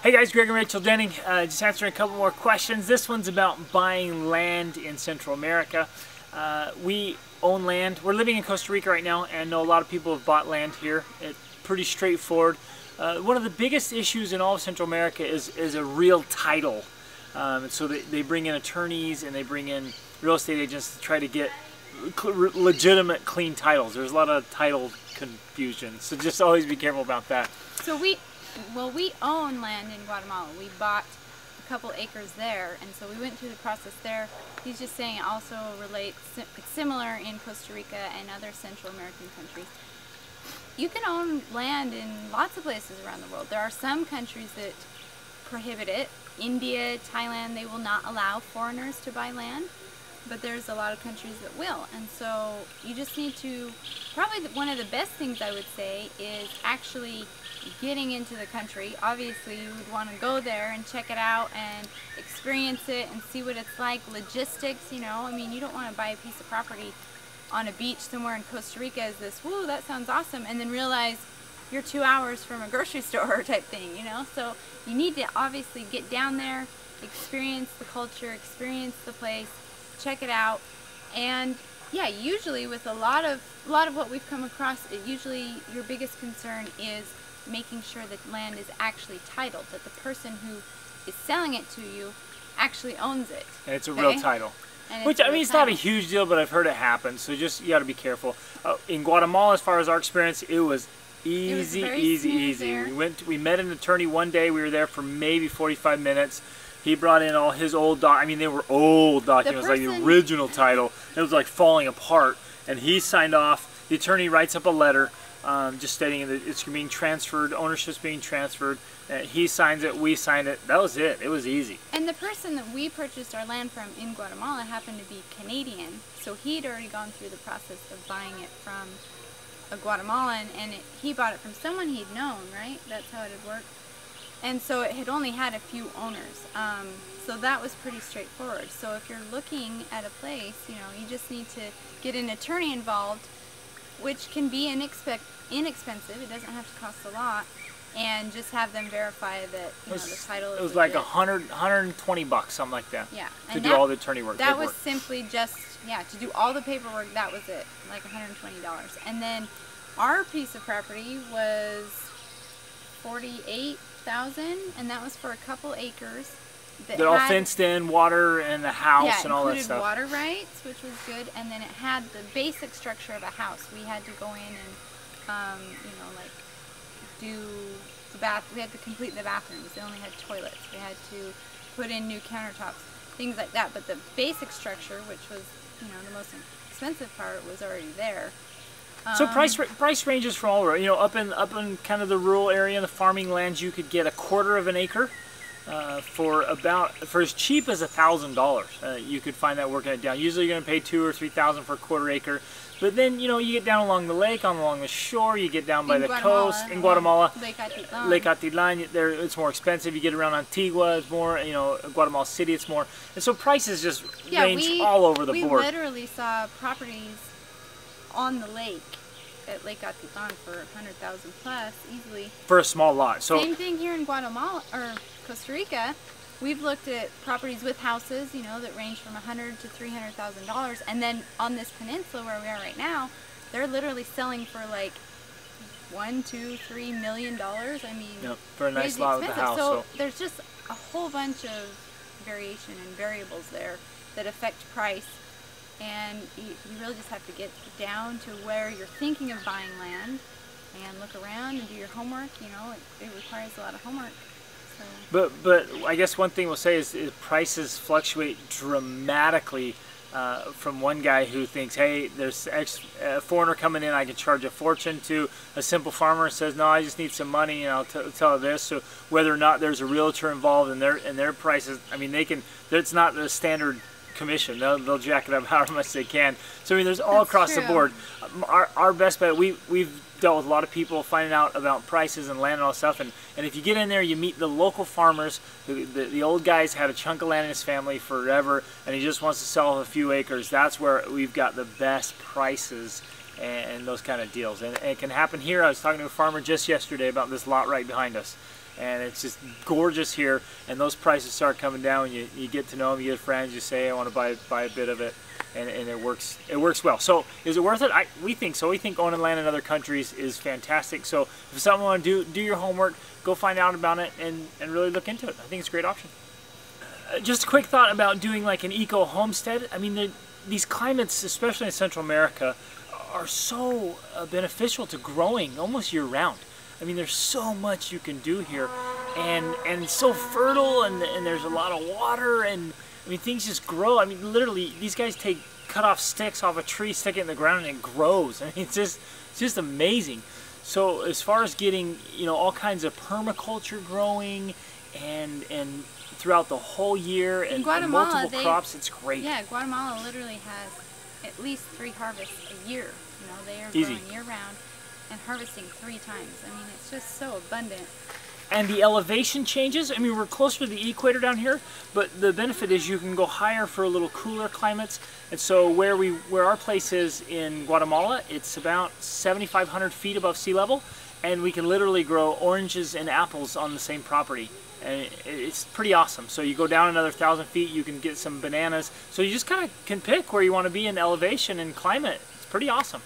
Hey guys, Greg and Rachel Denning, just answering a couple more questions. This one's about buying land in Central America. We own land. We're living in Costa Rica right now, and know a lot of people have bought land here. It's pretty straightforward. One of the biggest issues in all of Central America is a real title. So they bring in attorneys and they bring in real estate agents to try to get legitimate, clean titles. There's a lot of title confusion, so just always be careful about that. So we own land in Guatemala. We bought a couple acres there, and so we went through the process there. He's just saying it also relates, it's similar in Costa Rica and other Central American countries. You can own land in lots of places around the world. There are some countries that prohibit it. India, Thailand, they will not allow foreigners to buy land, but there's a lot of countries that will. And so you just need to, probably one of the best things I would say is actually getting into the country. Obviously you would want to go there and check it out and experience it and see what it's like, logistics, you know. I mean, you don't want to buy a piece of property on a beach somewhere in Costa Rica as this, whoa, that sounds awesome, and then realize you're 2 hours from a grocery store type thing, you know. So you need to obviously get down there, experience the culture, experience the place, check it out. And yeah, usually with a lot of what we've come across, usually your biggest concern is making sure that land is actually titled, that the person who is selling it to you actually owns it. And it's a real title. Which, I mean, it's not a huge deal, but I've heard it happen, so just, you got to be careful. In Guatemala, as far as our experience, it was easy. We met an attorney one day. We were there for maybe 45 minutes. He brought in all his old I mean, they were old documents, like the original title. It was like falling apart, and he signed off. The attorney writes up a letter just stating that it's being transferred, ownership's being transferred. He signs it, we signed it. That was it. It was easy. And the person that we purchased our land from in Guatemala happened to be Canadian, so he'd already gone through the process of buying it from a Guatemalan, and he bought it from someone he'd known, right? That's how it had worked. And so it had only had a few owners. So that was pretty straightforward. So if you're looking at a place, you know, you just need to get an attorney involved, which can be inexpensive. It doesn't have to cost a lot. And just have them verify that, you know, the title is It was like $120, something like that. Yeah. To do all the attorney work. That was simply just, yeah, to do all the paperwork, that was it. Like $120. And then our piece of property was $48,000, and that was for a couple acres. They're all fenced in, water and the house and all that stuff. Water rights, which was good, and then it had the basic structure of a house. We had to go in and, you know, like do the bath. We had to complete the bathrooms. They only had toilets. We had to put in new countertops, things like that. But the basic structure, which was, you know, the most expensive part, was already there. So price ranges for all, you know, up in kind of the rural area, the farming lands, you could get 1/4 of an acre for as cheap as $1,000. You could find that working it down. Usually you're going to pay $2,000 or $3,000 for a 1/4 acre, but then, you know, you get down along the lake, along the shore, you get down by the coast in Guatemala, Lake Atitlan. There it's more expensive. You get around Antigua, it's more, you know, Guatemala City, it's more, and so prices just range all over the board. We literally saw properties on the lake at Lake Atitlan for $100,000 plus easily for a small lot. So same thing here in Guatemala or Costa Rica. We've looked at properties with houses, you know, that range from $100,000 to $300,000, and then on this peninsula where we are right now, they're literally selling for like $1, $2, $3 million. I mean, yep, for a nice lot with a house. So there's just a whole bunch of variation and variables there that affect price. And you really just have to get down to where you're thinking of buying land and look around and do your homework. You know, it requires a lot of homework. So. But I guess one thing we'll say is prices fluctuate dramatically from one guy who thinks, hey, there's a foreigner coming in, I can charge a fortune, to a simple farmer who says, no, I just need some money and I'll tell this. So whether or not there's a realtor involved in their prices, I mean, it's not the standard commission. They'll jack it up however much they can. So I mean, there's all across the board. Our best bet, we've dealt with a lot of people finding out about prices and land and all that stuff, and if you get in there, you meet the local farmers. The old guy's had a chunk of land in his family forever, and he just wants to sell a few acres. That's where we've got the best prices and those kind of deals. And it can happen here. I was talking to a farmer just yesterday about this lot right behind us. and it's just gorgeous here. And those prices start coming down. You get to know them, you get friends, you say, I want to buy a bit of it, and it works well. So is it worth it? We think so. We think owning land in other countries is fantastic. So if someone want to do your homework, go find out about it and really look into it. I think it's a great option. Just a quick thought about doing like an eco homestead. I mean, these climates, especially in Central America, are so beneficial to growing almost year-round. I mean, there's so much you can do here, and it's so fertile, and there's a lot of water, and I mean, things just grow. I mean, literally, these guys cut off sticks off a tree, stick it in the ground, and it grows. I mean, it's just amazing. So as far as getting, you know, all kinds of permaculture growing and throughout the whole year and multiple crops, it's great. Yeah, Guatemala literally has at least 3 harvests a year. You know, they are Easy. growing year-round and harvesting 3 times. I mean, it's just so abundant. And the elevation changes. I mean, we're closer to the equator down here, but the benefit is you can go higher for a little cooler climates. And so where our place is in Guatemala, it's about 7,500 feet above sea level, and we can literally grow oranges and apples on the same property. And it's pretty awesome. So you go down another 1,000 feet, you can get some bananas. So you just kind of can pick where you want to be in elevation and climate. It's pretty awesome.